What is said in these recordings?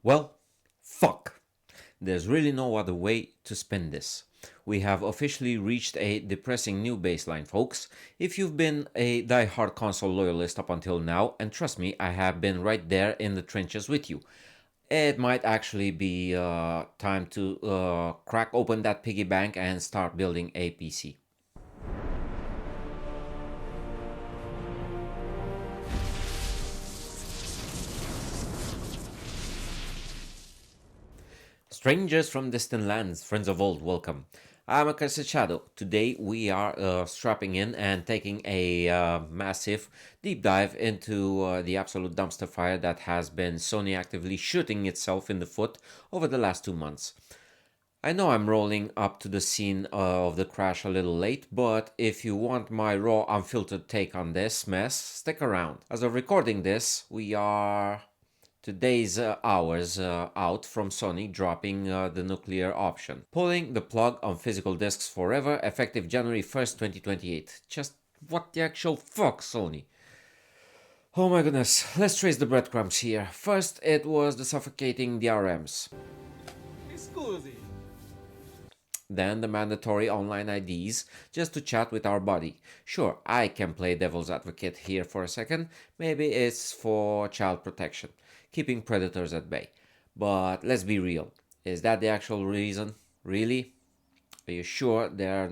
Well, fuck. There's really no other way to spin this. We have officially reached a depressing new baseline, folks. If you've been a die-hard console loyalist up until now, and trust me, I have been right there in the trenches with you, it might actually be time to crack open that piggy bank and start building a PC. Strangers from distant lands, friends of old, welcome. I'm Accursed Shadow. Today we are strapping in and taking a massive deep dive into the absolute dumpster fire that has been Sony actively shooting itself in the foot over the last 2 months. I know I'm rolling up to the scene of the crash a little late, but if you want my raw, unfiltered take on this mess, stick around. As of recording this, we are today's hours out from Sony dropping the nuclear option, pulling the plug on physical discs forever, effective January 1st, 2028. Just what the actual fuck, Sony? Oh my goodness, let's trace the breadcrumbs here. First, it was the suffocating DRMs. Scusi. Then the mandatory online IDs just to chat with our buddy. Sure, I can play devil's advocate here for a second. Maybe it's for child protection, keeping predators at bay. But let's be real. Is that the actual reason? Really? Are you sure there's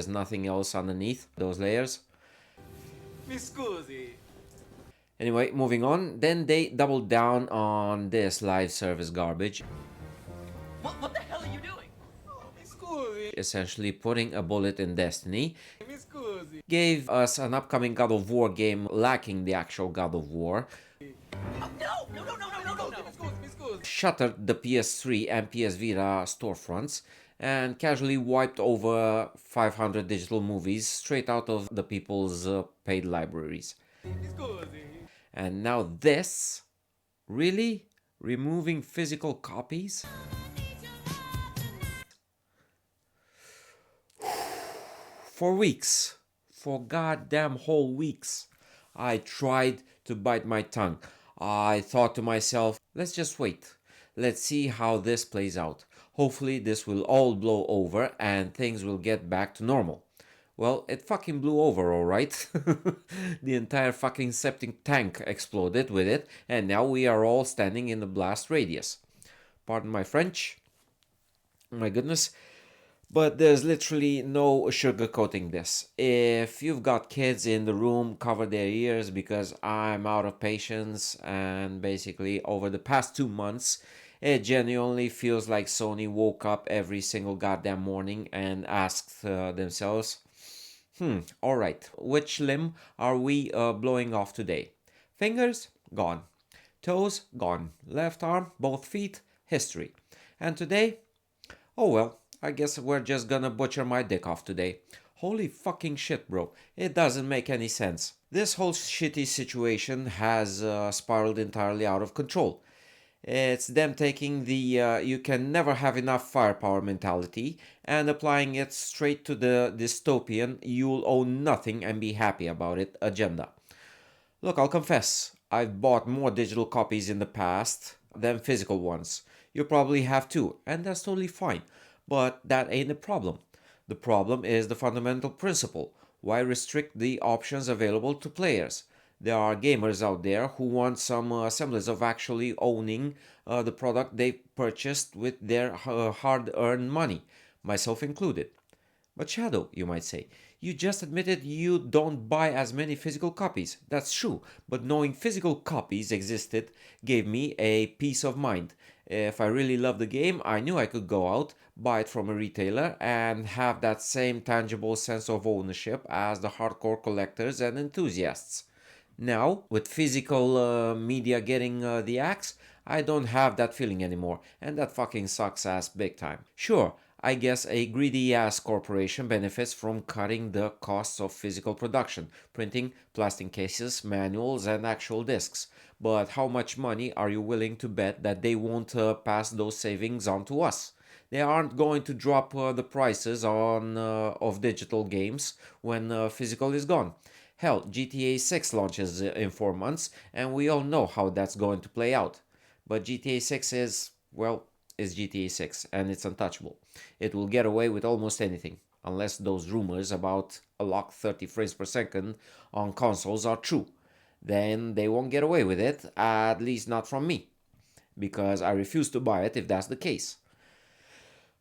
nothing else underneath those layers? Mi scusi. Anyway, moving on. Then they doubled down on this live service garbage, What the hell are you doing? Oh, mi scusi. essentially putting a bullet in Destiny. Mi scusi. Gave us an upcoming God of War game lacking the actual God of War. Oh, no. Mi scusi. Shuttered the PS3 and PS Vita storefronts and casually wiped over 500 digital movies straight out of the people's paid libraries. Mi scusi. And now this? Really? Removing physical copies? For weeks. For goddamn whole weeks. I tried to bite my tongue. I thought to myself, let's just wait. Let's see how this plays out. Hopefully this will all blow over and things will get back to normal. Well, it fucking blew over, alright. The entire fucking septic tank exploded with it, and now we are all standing in the blast radius. Pardon my French. My goodness. But there's literally no sugarcoating this. If you've got kids in the room, cover their ears because I'm out of patience. And basically, over the past 2 months, it genuinely feels like Sony woke up every single goddamn morning and asked themselves, alright, which limb are we blowing off today? Fingers? Gone. Toes? Gone. Left arm? Both feet? History. And today? Oh well, I guess we're just gonna butcher my dick off today. Holy fucking shit, bro. It doesn't make any sense. This whole shitty situation has spiraled entirely out of control. It's them taking the you can never have enough firepower mentality and applying it straight to the dystopian you'll own nothing and be happy about it agenda. Look, I'll confess, I've bought more digital copies in the past than physical ones. You probably have too, and that's totally fine. But that ain't the problem. The problem is the fundamental principle. Why restrict the options available to players? There are gamers out there who want some semblance of actually owning the product they purchased with their hard-earned money, myself included. But Shadow, you might say, you just admitted you don't buy as many physical copies. That's true, but knowing physical copies existed gave me a peace of mind. If I really loved the game, I knew I could go out, buy it from a retailer, and have that same tangible sense of ownership as the hardcore collectors and enthusiasts. Now, with physical media getting the axe, I don't have that feeling anymore, and that fucking sucks ass big time. Sure, I guess a greedy ass corporation benefits from cutting the costs of physical production, printing, plastic cases, manuals, and actual discs. But how much money are you willing to bet that they won't pass those savings on to us? They aren't going to drop the prices on of digital games when physical is gone. Hell, GTA 6 launches in 4 months, and we all know how that's going to play out. But GTA 6 is, well, is GTA 6 and it's untouchable. It will get away with almost anything, unless those rumors about a locked 30 frames per second on consoles are true. Then they won't get away with it, at least not from me, because I refuse to buy it if that's the case.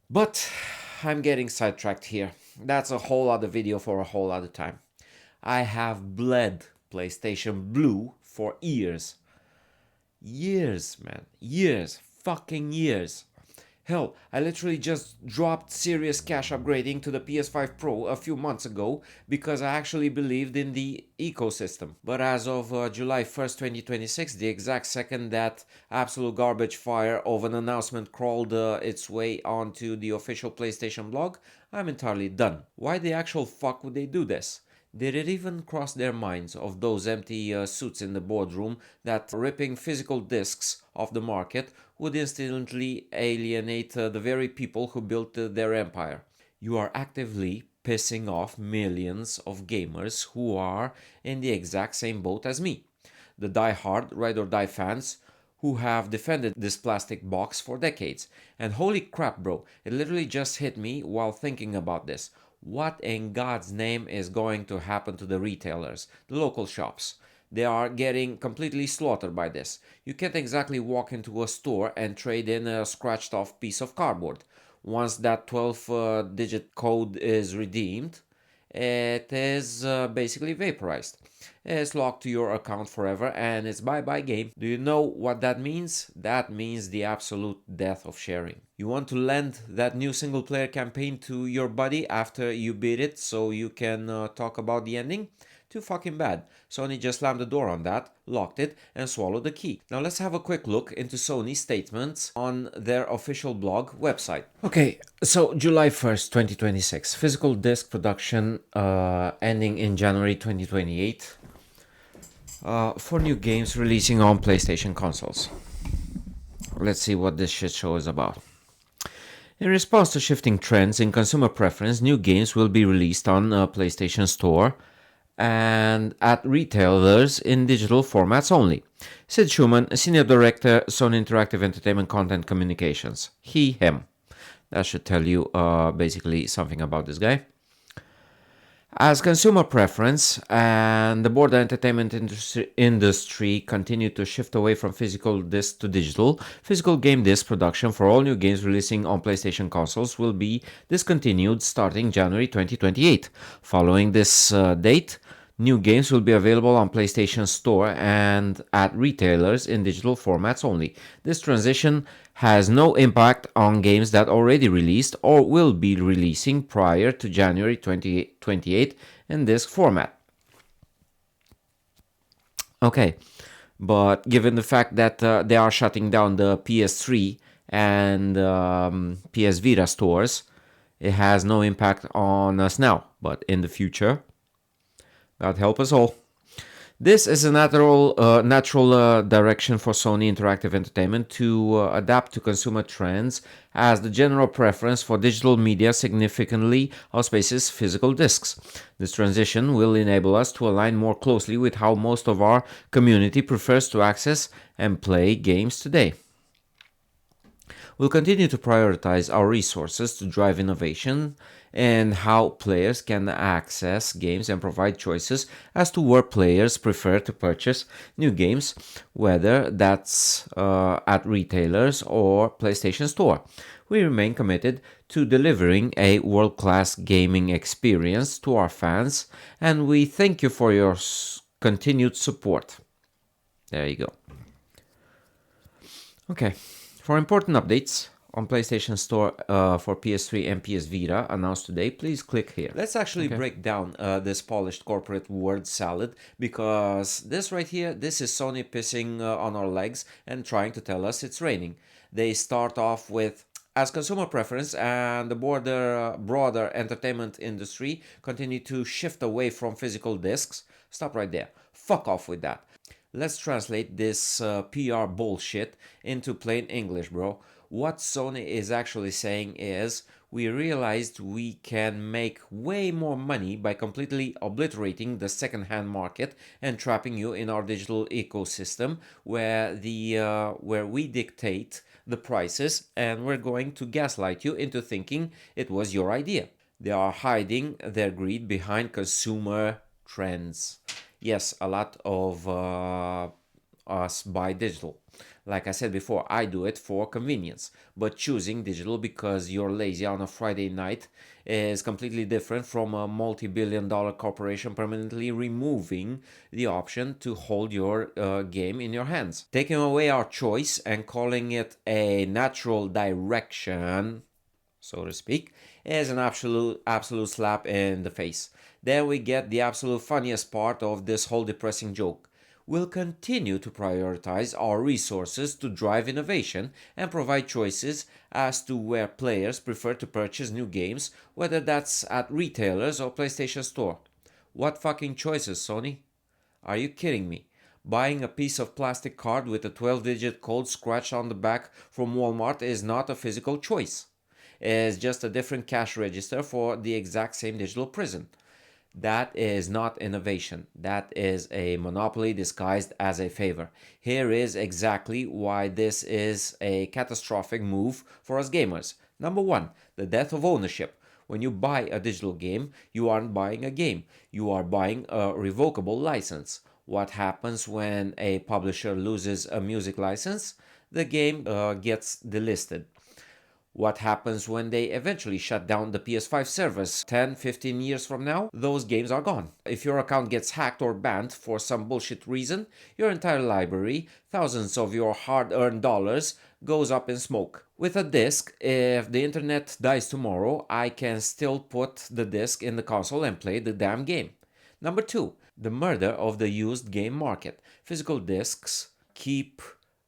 But I'm getting sidetracked here. That's a whole other video for a whole other time. I have bled PlayStation Blue for years. Years, man. Years. Fucking years. Hell, I literally just dropped serious cash upgrading to the PS5 Pro a few months ago because I actually believed in the ecosystem. But as of July 1st, 2026, the exact second that absolute garbage fire of an announcement crawled its way onto the official PlayStation blog, I'm entirely done. Why the actual fuck would they do this? Did it even cross their minds of those empty suits in the boardroom that ripping physical discs off the market would instantly alienate the very people who built their empire? You are actively pissing off millions of gamers who are in the exact same boat as me. The die-hard, ride-or-die fans who have defended this plastic box for decades. And holy crap, bro, it literally just hit me while thinking about this. What in God's name is going to happen to the retailers, the local shops? They are getting completely slaughtered by this. You can't exactly walk into a store and trade in a scratched off piece of cardboard. Once that 12-digit code is redeemed, it is basically vaporized. It's locked to your account forever and it's bye-bye game. Do you know what that means? That means the absolute death of sharing. You want to lend that new single-player campaign to your buddy after you beat it so you can talk about the ending? Too fucking bad. Sony just slammed the door on that, locked it, and swallowed the key. Now let's have a quick look into Sony's statements on their official blog website. Okay, so July 1st, 2026. Physical disc production ending in January 2028 for new games releasing on PlayStation consoles. Let's see what this shit show is about. In response to shifting trends in consumer preference, new games will be released on PlayStation Store and at retailers in digital formats only. Sid Schumann, Senior Director, Sony Interactive Entertainment Content Communications. He, him. That should tell you basically something about this guy. As consumer preference and the broader entertainment industry continue to shift away from physical disc to digital, physical game disc production for all new games releasing on PlayStation consoles will be discontinued starting January 2028. Following this date, new games will be available on PlayStation Store and at retailers in digital formats only. This transition has no impact on games that already released or will be releasing prior to January 2028 in disc format. Okay, but given the fact that they are shutting down the PS3 and PS Vita stores, it has no impact on us now, but in the future, God help us all. This is a natural direction for Sony Interactive Entertainment to adapt to consumer trends as the general preference for digital media significantly outpaces physical discs. This transition will enable us to align more closely with how most of our community prefers to access and play games today. We'll continue to prioritize our resources to drive innovation and how players can access games and provide choices as to where players prefer to purchase new games, whether that's at retailers or PlayStation Store. We remain committed to delivering a world-class gaming experience to our fans, and we thank you for your continued support. There you go. Okay. For important updates on PlayStation Store for PS3 and PS Vita announced today, please click here. Let's actually break down this polished corporate word salad, because this right here, this is Sony pissing on our legs and trying to tell us it's raining. They start off with, as consumer preference and the broader entertainment industry continue to shift away from physical discs. Stop right there. Fuck off with that. Let's translate this PR bullshit into plain English, bro. What Sony is actually saying is we realized we can make way more money by completely obliterating the second-hand market and trapping you in our digital ecosystem where we dictate the prices and we're going to gaslight you into thinking it was your idea. They are hiding their greed behind consumer trends. Yes, a lot of us buy digital. Like I said before, I do it for convenience. But choosing digital because you're lazy on a Friday night is completely different from a multi-billion-dollar corporation permanently removing the option to hold your game in your hands. Taking away our choice and calling it a natural direction, so to speak, is an absolute slap in the face. Then we get the absolute funniest part of this whole depressing joke. We'll continue to prioritize our resources to drive innovation and provide choices as to where players prefer to purchase new games, whether that's at retailers or PlayStation Store. What fucking choices, Sony? Are you kidding me? Buying a piece of plastic card with a 12-digit code scratched on the back from Walmart is not a physical choice. It's just a different cash register for the exact same digital prison. That is not innovation. That is a monopoly disguised as a favor. Here is exactly why this is a catastrophic move for us gamers. Number one, the death of ownership. When you buy a digital game, you aren't buying a game, you are buying a revocable license. What happens when a publisher loses a music license? The game gets delisted. What happens when they eventually shut down the PS5 servers 10, 15 years from now? Those games are gone. If your account gets hacked or banned for some bullshit reason, your entire library, thousands of your hard-earned dollars, goes up in smoke. With a disc, if the internet dies tomorrow, I can still put the disc in the console and play the damn game. Number two, the murder of the used game market. Physical discs keep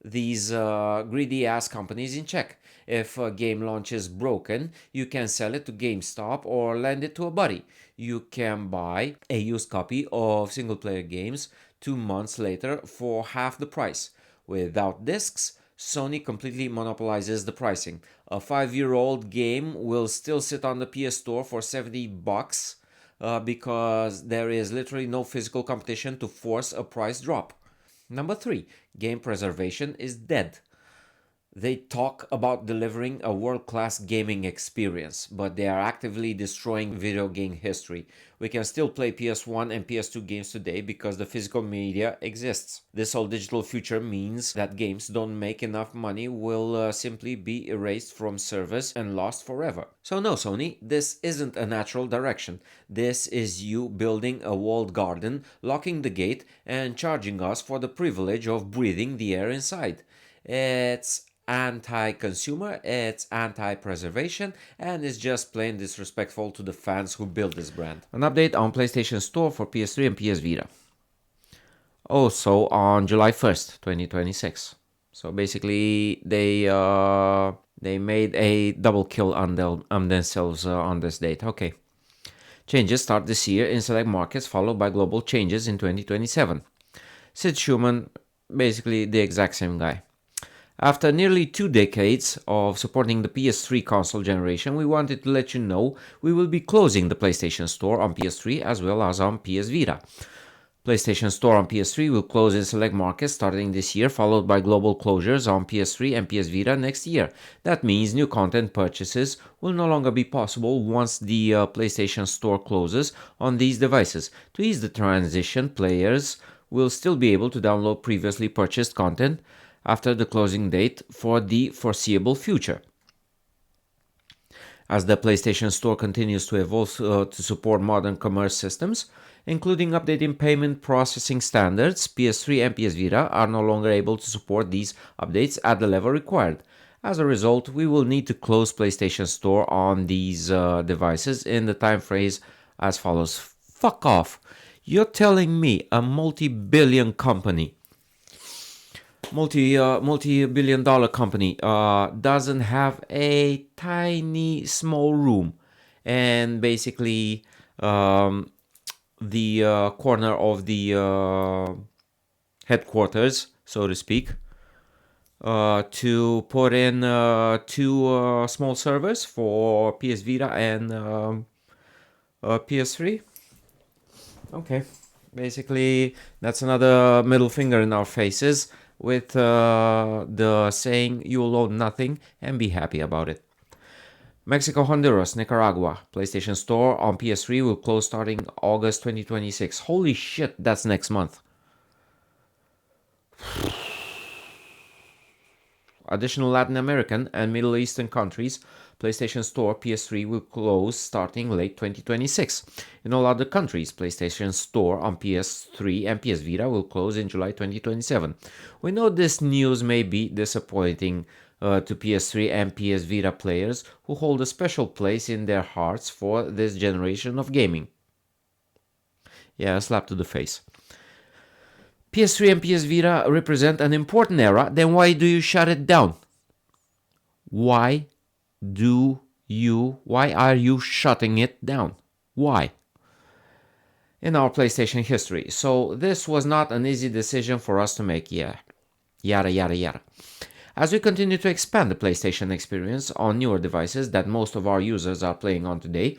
these greedy ass companies in check. If a game launches broken, you can sell it to GameStop or lend it to a buddy. You can buy a used copy of single player games 2 months later for half the price. Without discs, Sony completely monopolizes the pricing. A 5-year-old game will still sit on the PS Store for $70 because there is literally no physical competition to force a price drop. Number three, game preservation is dead. They talk about delivering a world-class gaming experience, but they are actively destroying video game history. We can still play PS1 and PS2 games today because the physical media exists. This whole digital future means that games don't make enough money will simply be erased from servers and lost forever. So no, Sony, this isn't a natural direction. This is you building a walled garden, locking the gate, and charging us for the privilege of breathing the air inside. It's anti-consumer, it's anti-preservation, and it's just plain disrespectful to the fans who built this brand. An update on PlayStation Store for PS3 and PS Vita. Also on July 1st, 2026. So basically, they made a double kill on themselves on this date. Okay. Changes start this year in select markets, followed by global changes in 2027. Sid Schumann, basically the exact same guy. After nearly 2 decades of supporting the PS3 console generation, we wanted to let you know we will be closing the PlayStation Store on PS3 as well as on PS Vita. PlayStation Store on PS3 will close in select markets starting this year, followed by global closures on PS3 and PS Vita next year. That means new content purchases will no longer be possible once the PlayStation Store closes on these devices. To ease the transition, players will still be able to download previously purchased content after the closing date for the foreseeable future. As the PlayStation Store continues to evolve to support modern commerce systems, including updating payment processing standards, PS3 and PS Vita are no longer able to support these updates at the level required. As a result, we will need to close PlayStation Store on these devices in the time phrase as follows. Fuck off. You're telling me a multi-billion multi-billion dollar company doesn't have a tiny small room and basically the corner of the headquarters, so to speak, to put in two small servers for PS Vita and PS3. Okay, basically that's another middle finger in our faces with the saying you'll own nothing and be happy about it. Mexico, Honduras, Nicaragua, PlayStation Store on PS3 will close starting August 2026. Holy shit, that's next month. Additional Latin American and Middle Eastern countries, PlayStation Store PS3 will close starting late 2026. In all other countries, PlayStation Store on PS3 and PS Vita will close in July 2027. We know this news may be disappointing to PS3 and PS Vita players who hold a special place in their hearts for this generation of gaming. Yeah, a slap to the face. PS3 and PS Vita represent an important era, then why do you shut it down? Why are you shutting it down? Why? In our PlayStation history. So this was not an easy decision for us to make, yeah. Yada yada yada. As we continue to expand the PlayStation experience on newer devices that most of our users are playing on today,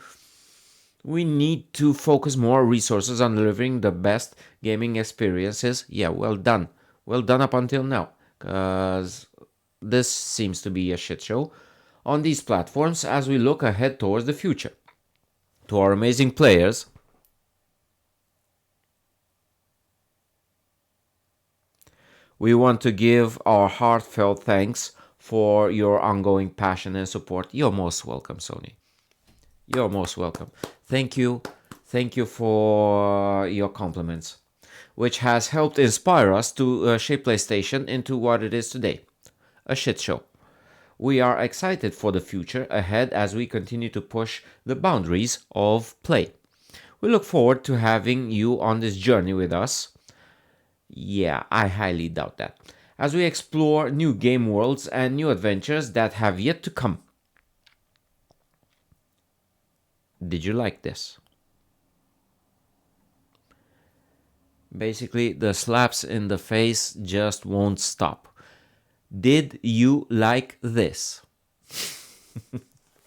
we need to focus more resources on delivering the best gaming experiences. Yeah, well done. Well done up until now, because this seems to be a shit show on these platforms as we look ahead towards the future. To our amazing players, we want to give our heartfelt thanks for your ongoing passion and support. You're most welcome, Sony. You're most welcome. Thank you. Thank you for your compliments, which has helped inspire us to shape PlayStation into what it is today, a shit show. We are excited for the future ahead as we continue to push the boundaries of play. We look forward to having you on this journey with us. Yeah, I highly doubt that. As we explore new game worlds and new adventures that have yet to come. Did you like this? Basically, the slaps in the face just won't stop. Did you like this?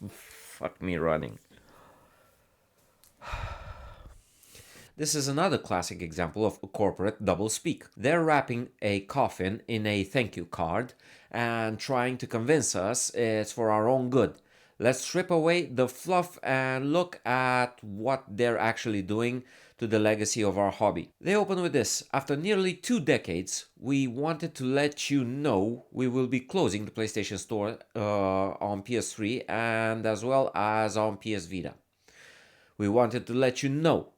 Fuck me running. This is another classic example of corporate doublespeak. They're wrapping a coffin in a thank you card and trying to convince us it's for our own good. Let's strip away the fluff and look at what they're actually doing to the legacy of our hobby. They open with this: after nearly 2 decades, we wanted to let you know we will be closing the PlayStation Store on PS3 and as well as on PS Vita. We wanted to let you know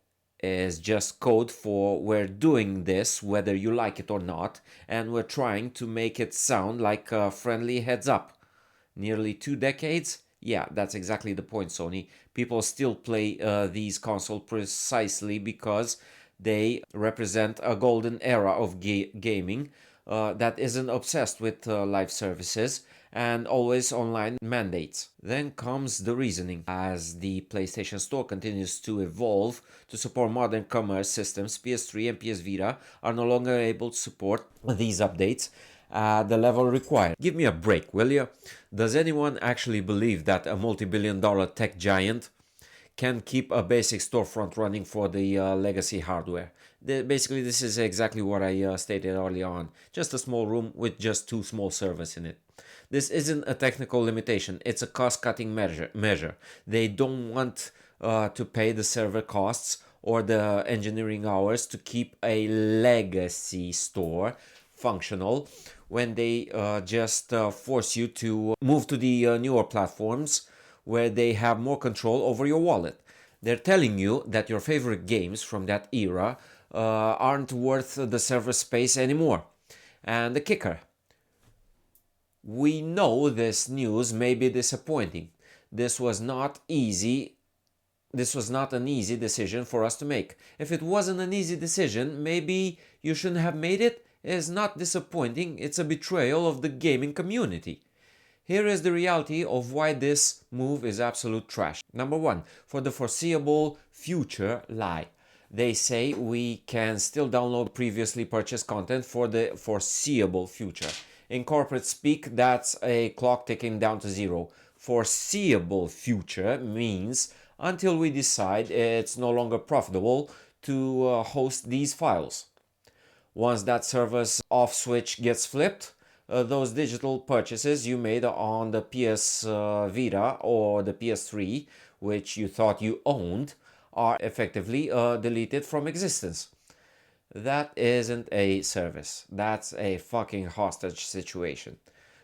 is just code for we're doing this whether you like it or not, and we're trying to make it sound like a friendly heads up. Nearly 2 decades? Yeah, that's exactly the point, Sony. People still play these consoles precisely because they represent a golden era of gaming that isn't obsessed with live services and always online mandates. Then comes the reasoning. As the PlayStation Store continues to evolve to support modern commerce systems, PS3 and PS Vita are no longer able to support these updates at the level required. Give me a break, will you? Does anyone actually believe that a multi-billion-dollar tech giant can keep a basic storefront running for the legacy hardware? Basically, this is exactly what I stated earlier on. Just a small room with just 2 small servers in it. This isn't a technical limitation, it's a cost-cutting measure. They don't want to pay the server costs or the engineering hours to keep a legacy store functional when they just force you to move to the newer platforms where they have more control over your wallet. They're telling you that your favorite games from that era aren't worth the server space anymore. And the kicker: we know this news may be disappointing. This was not an easy decision for us to make. If it wasn't an easy decision, maybe you shouldn't have made it. It's not disappointing, it's a betrayal of the gaming community. Here is the reality of why this move is absolute trash. Number 1, for the foreseeable future lie. They say we can still download previously purchased content for the foreseeable future. In corporate speak, that's a clock ticking down to zero. Foreseeable future means until we decide it's no longer profitable to host these files. Once that server's off switch gets flipped, those digital purchases you made on the PS Vita or the PS3, which you thought you owned, are effectively deleted from existence. That isn't a service. That's a fucking hostage situation.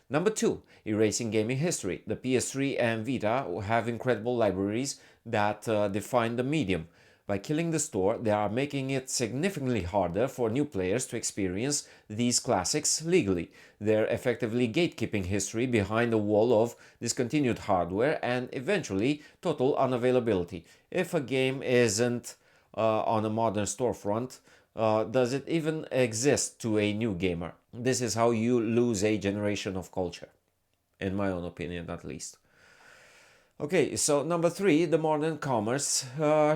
Number two, erasing gaming history. The PS3 and Vita have incredible libraries that define the medium. By killing the store, they are making it significantly harder for new players to experience these classics legally. They're effectively gatekeeping history behind a wall of discontinued hardware and eventually total unavailability. If a game isn't on a modern storefront, does it even exist to a new gamer? This is how you lose a generation of culture, in my own opinion at least. Okay, so number three, the modern commerce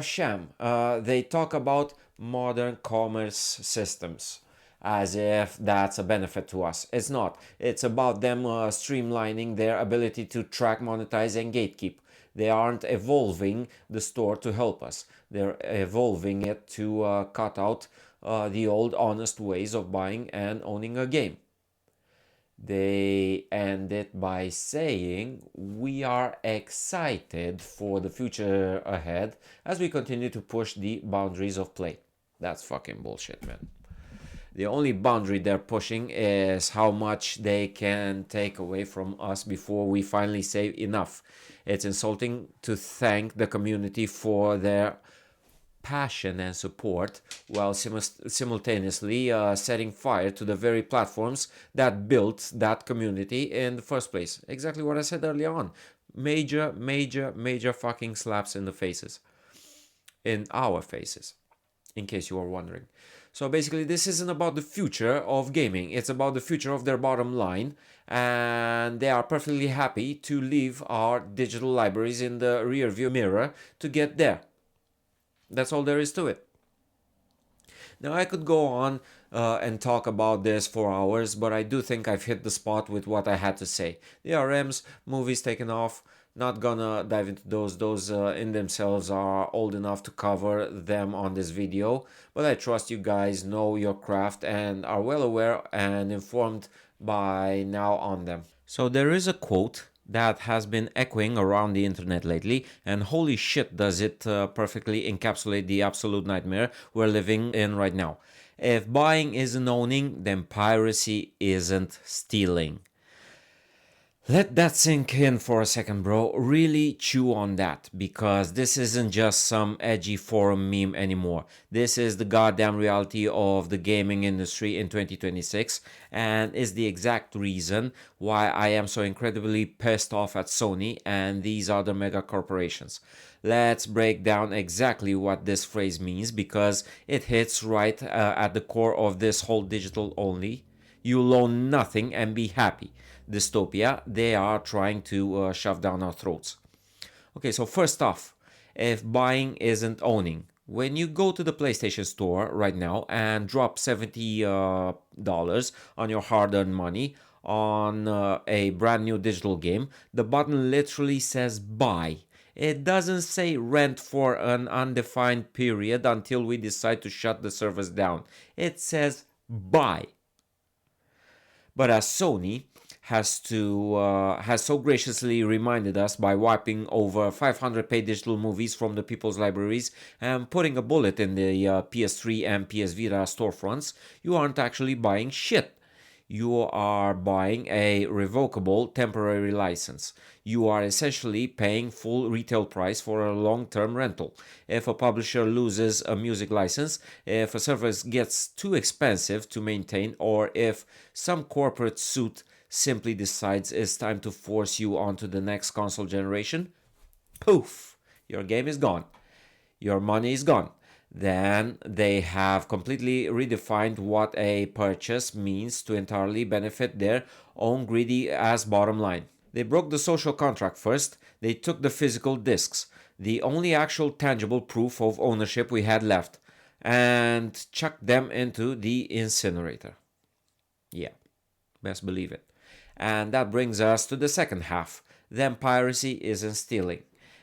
sham. They talk about modern commerce systems as if that's a benefit to us. It's not. It's about them streamlining their ability to track, monetize, and gatekeep. They aren't evolving the store to help us. They're evolving it to cut out the old honest ways of buying and owning a game. They end it by saying, "We are excited for the future ahead as we continue to push the boundaries of play." That's fucking bullshit, man. The only boundary they're pushing is how much they can take away from us before we finally say enough. It's insulting to thank the community for their passion and support while simultaneously setting fire to the very platforms that built that community in the first place. Exactly what I said earlier on. Major fucking slaps in the faces. In our faces, in case you are wondering. So basically, this isn't about the future of gaming. It's about the future of their bottom line. And they are perfectly happy to leave our digital libraries in the rearview mirror to get there. That's all there is to it. Now, I could go on and talk about this for hours, but I do think I've hit the spot with what I had to say. The RMs, movies taken off, not gonna dive into those. Those in themselves are old enough to cover them on this video, but I trust you guys know your craft and are well aware and informed by now on them. So there is a quote that has been echoing around the internet lately, and holy shit does it perfectly encapsulate the absolute nightmare we're living in right now. If buying isn't owning, then piracy isn't stealing. Let that sink in for a second, bro. Really chew on that, because this isn't just some edgy forum meme anymore. This is the goddamn reality of the gaming industry in 2026, and is the exact reason why I am so incredibly pissed off at Sony and these other mega corporations. Let's break down exactly what this phrase means, because it hits right at the core of this whole digital only. You'll own nothing and be happy dystopia they are trying to shove down our throats. Okay, so first off, if buying isn't owning, when you go to the PlayStation Store right now and drop $70 on your hard-earned money on a brand new digital game, the button literally says buy. It doesn't say rent for an undefined period until we decide to shut the servers down. It says buy. But as Sony has so graciously reminded us by wiping over 500 paid digital movies from the people's libraries and putting a bullet in the PS3 and PS Vita storefronts, you aren't actually buying shit. You are buying a revocable temporary license. You are essentially paying full retail price for a long-term rental. If a publisher loses a music license, if a service gets too expensive to maintain, or if some corporate suit simply decides it's time to force you onto the next console generation, poof, your game is gone. Your money is gone. Then they have completely redefined what a purchase means to entirely benefit their own greedy ass bottom line. They broke the social contract first. They took the physical discs, the only actual tangible proof of ownership we had left. and chuck them into the incinerator. Yeah, best believe it. And that brings us to the second half. Then piracy isn't stealing.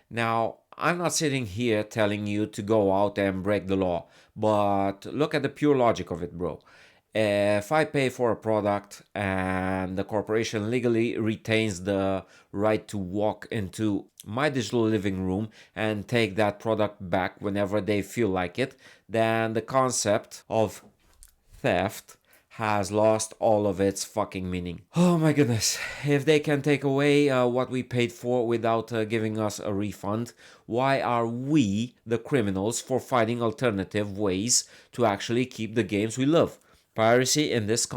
Now, I'm not sitting here telling you to go out and break the law, but look at the pure logic of it, bro. If I pay for a product and the corporation legally retains the right to walk into my digital living room and take that product back whenever they feel like it, then the concept of theft has lost all of its fucking meaning. Oh my goodness. If they can take away what we paid for without giving us a refund, why are we the criminals for finding alternative ways to actually keep the games we love? Piracy in this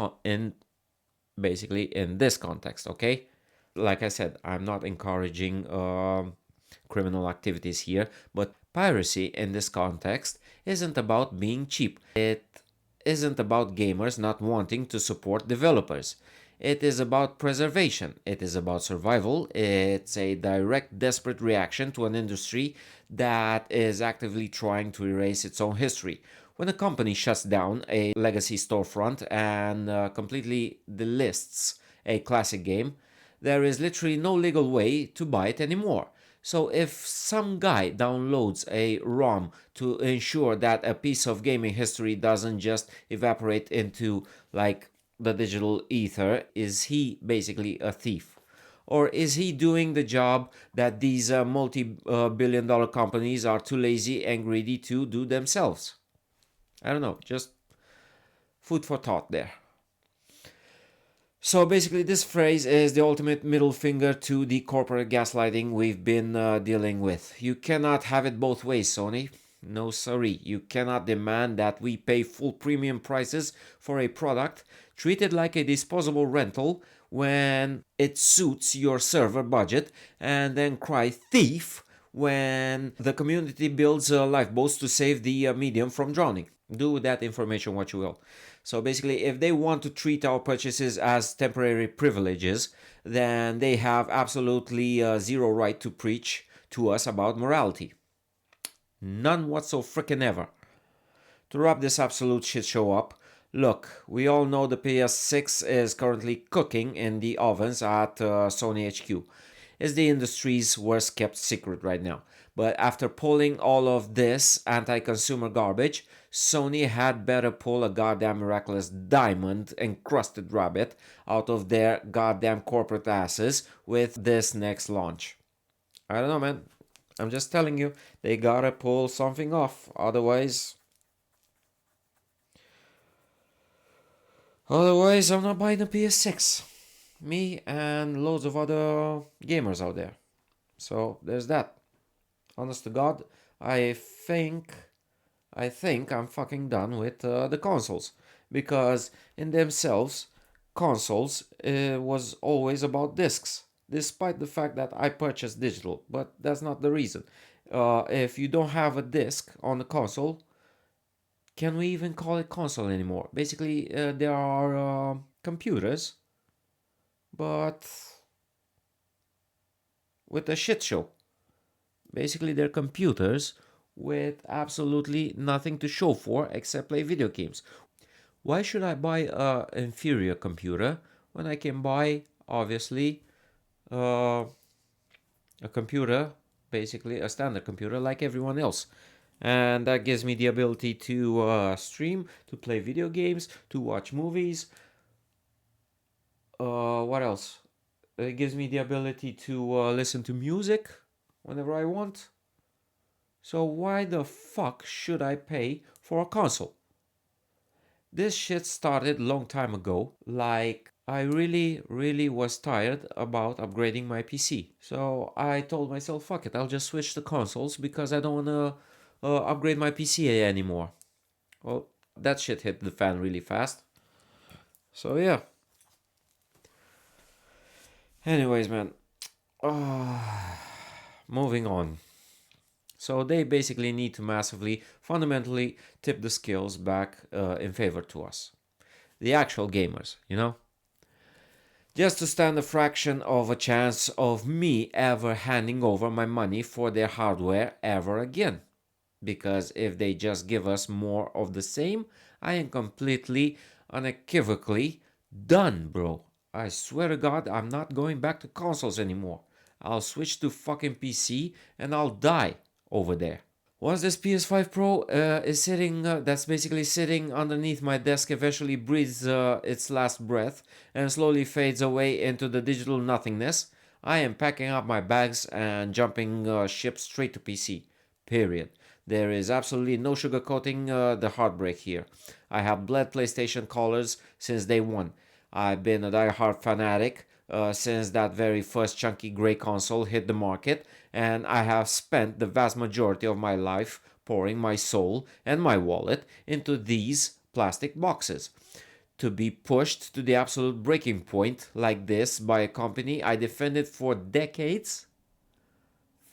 basically in this context, okay? Like I said, I'm not encouraging criminal activities here, but piracy in this context isn't about being cheap. It isn't about gamers not wanting to support developers. It is about preservation. It is about survival. It's a direct, desperate reaction to an industry that is actively trying to erase its own history. When a company shuts down a legacy storefront and completely delists a classic game, there is literally no legal way to buy it anymore. So if some guy downloads a ROM to ensure that a piece of gaming history doesn't just evaporate into like the digital ether, is he basically a thief? Or is he doing the job that these multi-billion dollar companies are too lazy and greedy to do themselves? I don't know, just food for thought there. So basically, this phrase is the ultimate middle finger to the corporate gaslighting we've been dealing with. You cannot have it both ways, Sony. No, sorry. You cannot demand that we pay full premium prices for a product, treat it like a disposable rental when it suits your server budget, and then cry thief when the community builds lifeboats to save the medium from drowning. Do with that information what you will. So basically, if they want to treat our purchases as temporary privileges, then they have absolutely zero right to preach to us about morality. None whatsoever frickin' ever. To wrap this absolute shit show up, look, we all know the PS6 is currently cooking in the ovens at Sony HQ. It's the industry's worst kept secret right now. But after pulling all of this anti-consumer garbage, Sony had better pull a goddamn miraculous diamond encrusted rabbit out of their goddamn corporate asses with this next launch. I don't know, man. I'm just telling you, they gotta pull something off. Otherwise, I'm not buying a PS6. Me and loads of other gamers out there. So there's that. Honest to God, I think I'm fucking done with the consoles, because in themselves, consoles was always about discs, despite the fact that I purchased digital. But that's not the reason. If you don't have a disc on the console, can we even call it console anymore? Basically, there are computers, but with a shit show. Basically, they're computers with absolutely nothing to show for except play video games. Why should I buy an inferior computer when I can buy, obviously, a computer, basically a standard computer like everyone else? And that gives me the ability to stream, to play video games, to watch movies. What else? It gives me the ability to listen to music whenever I want. So why the fuck should I pay for a console? This shit started long time ago. Like, I really was tired about upgrading my PC. So I told myself, fuck it, I'll just switch to consoles because I don't wanna upgrade my PC anymore. Well, that shit hit the fan really fast. So yeah. Anyways, man. Moving on. So they basically need to massively, fundamentally tip the scales back in favor to us. The actual gamers, you know? Just to stand a fraction of a chance of me ever handing over my money for their hardware ever again. Because if they just give us more of the same, I am completely, unequivocally done, bro. I swear to God, I'm not going back to consoles anymore. I'll switch to fucking PC and I'll die over there. Once this PS5 Pro is sitting, that's basically sitting underneath my desk, eventually breathes its last breath and slowly fades away into the digital nothingness, I am packing up my bags and jumping ship straight to PC. Period. There is absolutely no sugarcoating the heartbreak here. I have bled PlayStation colors since day one. I've been a die-hard fanatic since that very first chunky gray console hit the market, and I have spent the vast majority of my life pouring my soul and my wallet into these plastic boxes. To be pushed to the absolute breaking point like this by a company I defended for decades?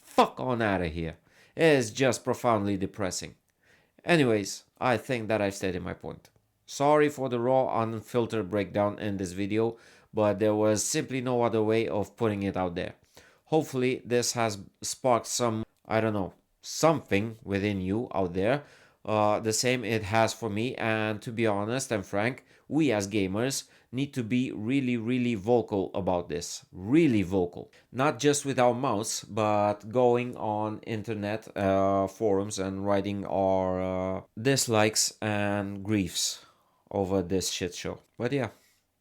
Fuck on out of here. It is just profoundly depressing. Anyways, I think that I've stated my point. Sorry for the raw, unfiltered breakdown in this video, but there was simply no other way of putting it out there. Hopefully, this has sparked some, I don't know, something within you out there. The same it has for me, and to be honest and frank, we as gamers need to be really, really vocal about this. Really vocal. Not just with our mouths, but going on internet forums and writing our dislikes and griefs over this shit show. But yeah,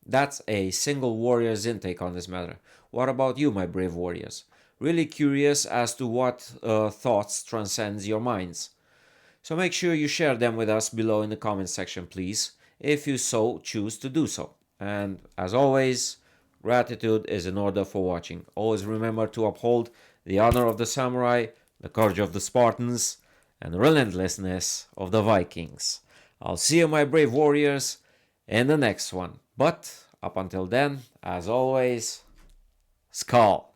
that's a single warrior's intake on this matter. What about you, my brave warriors? Really curious as to what thoughts transcends your minds. So make sure you share them with us below in the comment section, please, if you so choose to do so. And as always, gratitude is in order for watching. Always remember to uphold the honor of the samurai, the courage of the Spartans, and the relentlessness of the Vikings. I'll see you, my brave warriors, in the next one. But up until then, as always, Skull.